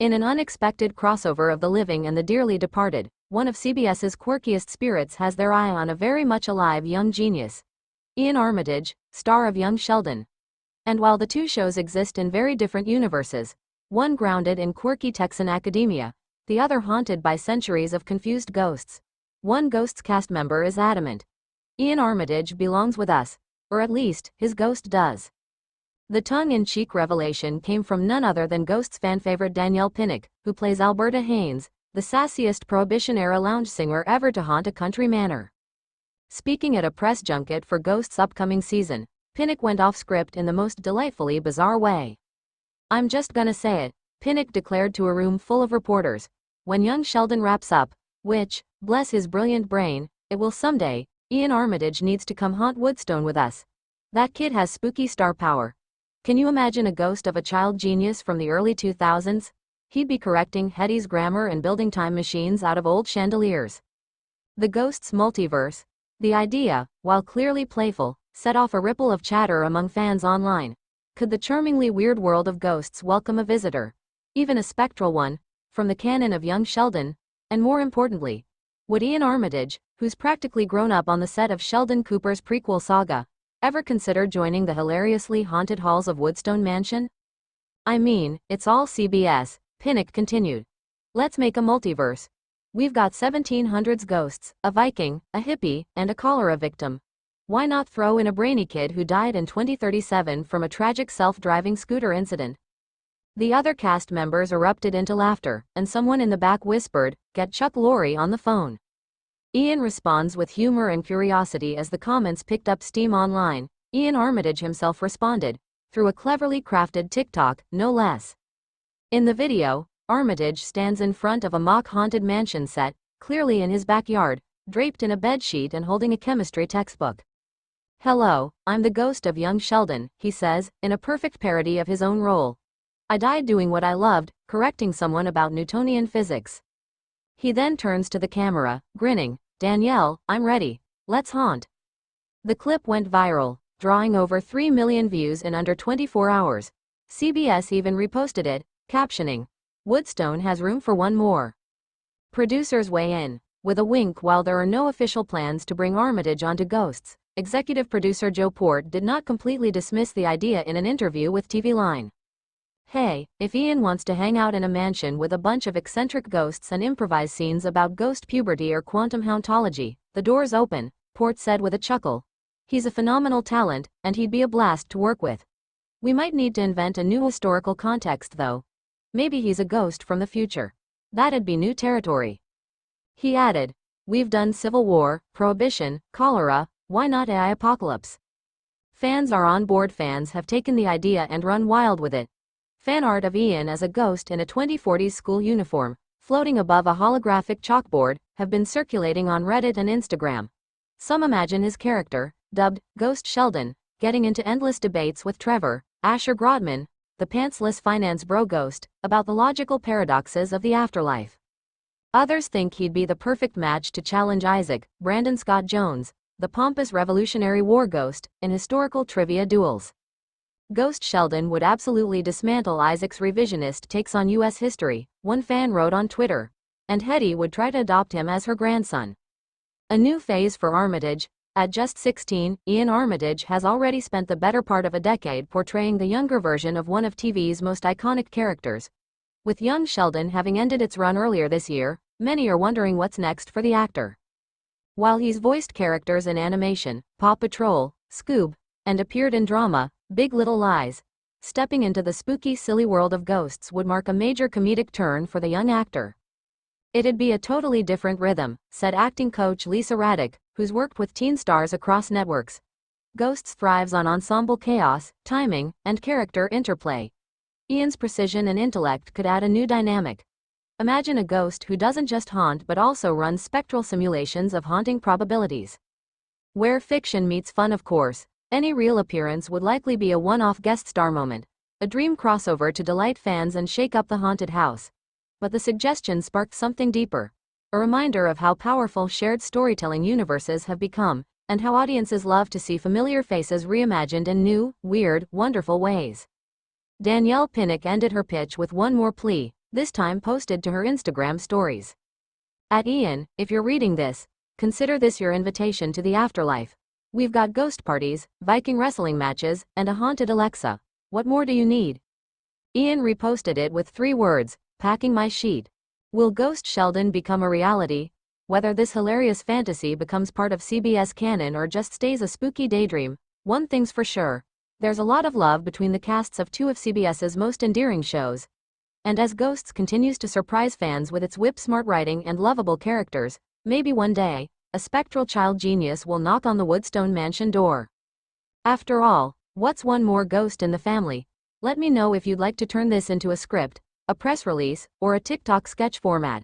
In an unexpected crossover of the living and the dearly departed, one of CBS's quirkiest spirits has their eye on a very much alive young genius. Iain Armitage, star of Young Sheldon. And while the two shows exist in very different universes, one grounded in quirky Texan academia, the other haunted by centuries of confused ghosts, one Ghost's cast member is adamant: Iain Armitage belongs with us, or at least, his ghost does. The tongue-in-cheek revelation came from none other than Ghost's fan-favorite Danielle Pinnock, who plays Alberta Haynes, the sassiest Prohibition-era lounge singer ever to haunt a country manor. Speaking at a press junket for Ghost's upcoming season, Pinnock went off script in the most delightfully bizarre way. "I'm just gonna say it," Pinnock declared to a room full of reporters. "When Young Sheldon wraps up, which, bless his brilliant brain, it will someday, Iain Armitage needs to come haunt Woodstone with us. That kid has spooky star power. Can you imagine a ghost of a child genius from the early 2000s? He'd be correcting Hetty's grammar and building time machines out of old chandeliers." The Ghost's multiverse. The idea, while clearly playful, set off a ripple of chatter among fans online. Could the charmingly weird world of ghosts welcome a visitor, even a spectral one, from the canon of Young Sheldon? And more importantly, would Iain Armitage, who's practically grown up on the set of Sheldon Cooper's prequel saga, ever consider joining the hilariously haunted halls of Woodstone Mansion? "I mean, it's all CBS," Pinnock continued. "Let's make a multiverse. We've got 1700s ghosts, a Viking, a hippie, and a cholera victim. Why not throw in a brainy kid who died in 2037 from a tragic self-driving scooter incident?" The other cast members erupted into laughter, and someone in the back whispered, "Get Chuck Lorre on the phone." Iain responds with humor and curiosity as the comments picked up steam online. Iain Armitage himself responded, through a cleverly crafted TikTok, no less. In the video, Armitage stands in front of a mock-haunted mansion set, clearly in his backyard, draped in a bedsheet and holding a chemistry textbook. "Hello, I'm the ghost of Young Sheldon," he says, in a perfect parody of his own role. "I died doing what I loved, correcting someone about Newtonian physics." He then turns to the camera, grinning, "Danielle, I'm ready. Let's haunt." The clip went viral, drawing over 3 million views in under 24 hours. CBS even reposted it, captioning, "Woodstone has room for one more." Producers weigh in, with a wink. While there are no official plans to bring Armitage onto Ghosts, executive producer Joe Port did not completely dismiss the idea in an interview with TV Line. "Hey, if Iain wants to hang out in a mansion with a bunch of eccentric ghosts and improvise scenes about ghost puberty or quantum hauntology, the door's open," Port said with a chuckle. "He's a phenomenal talent, and he'd be a blast to work with. We might need to invent a new historical context though. Maybe he's a ghost from the future. That'd be new territory." He added, "We've done Civil War, Prohibition, cholera, why not AI apocalypse?" Fans are on board. Fans have taken the idea and run wild with it. Fan art of Iain as a ghost in a 2040s school uniform, floating above a holographic chalkboard, have been circulating on Reddit and Instagram. Some imagine his character, dubbed Ghost Sheldon, getting into endless debates with Trevor, Asher Grodman, the pantsless finance bro ghost, about the logical paradoxes of the afterlife. Others think he'd be the perfect match to challenge Isaac, Brandon Scott Jones, the pompous Revolutionary War ghost, in historical trivia duels. Ghost Sheldon would absolutely dismantle Isaac's revisionist takes on U.S. history, one fan wrote on Twitter, and Hetty would try to adopt him as her grandson. A new phase for Armitage. At just 16, Iain Armitage has already spent the better part of a decade portraying the younger version of one of TV's most iconic characters. With Young Sheldon having ended its run earlier this year, many are wondering what's next for the actor. While he's voiced characters in animation, Paw Patrol, Scoob, and appeared in drama, Big Little Lies, stepping into the spooky silly world of ghosts would mark a major comedic turn for the young actor. "It'd be a totally different rhythm," said acting coach Lisa Raddick, who's worked with teen stars across networks. "Ghosts thrives on ensemble chaos, timing, and character interplay. Iain's precision and intellect could add a new dynamic. Imagine a ghost who doesn't just haunt but also runs spectral simulations of haunting probabilities." Where fiction meets fun, of course. Any real appearance would likely be a one-off guest star moment, a dream crossover to delight fans and shake up the haunted house. But the suggestion sparked something deeper, a reminder of how powerful shared storytelling universes have become, and how audiences love to see familiar faces reimagined in new, weird, wonderful ways. Danielle Pinnock ended her pitch with one more plea: this time posted to her Instagram stories. At Iain, if you're reading this, consider this your invitation to the afterlife. We've got ghost parties, Viking wrestling matches, and a haunted Alexa. What more do you need? Iain reposted it with 3 words, packing my sheet. Will Ghost Sheldon become a reality? Whether this hilarious fantasy becomes part of CBS canon or just stays a spooky daydream, one thing's for sure. There's a lot of love between the casts of 2 of CBS's most endearing shows. And as Ghosts continues to surprise fans with its whip-smart writing and lovable characters, maybe one day, a spectral child genius will knock on the Woodstone Mansion door. After all, what's one more ghost in the family? Let me know if you'd like to turn this into a script, a press release, or a TikTok sketch format.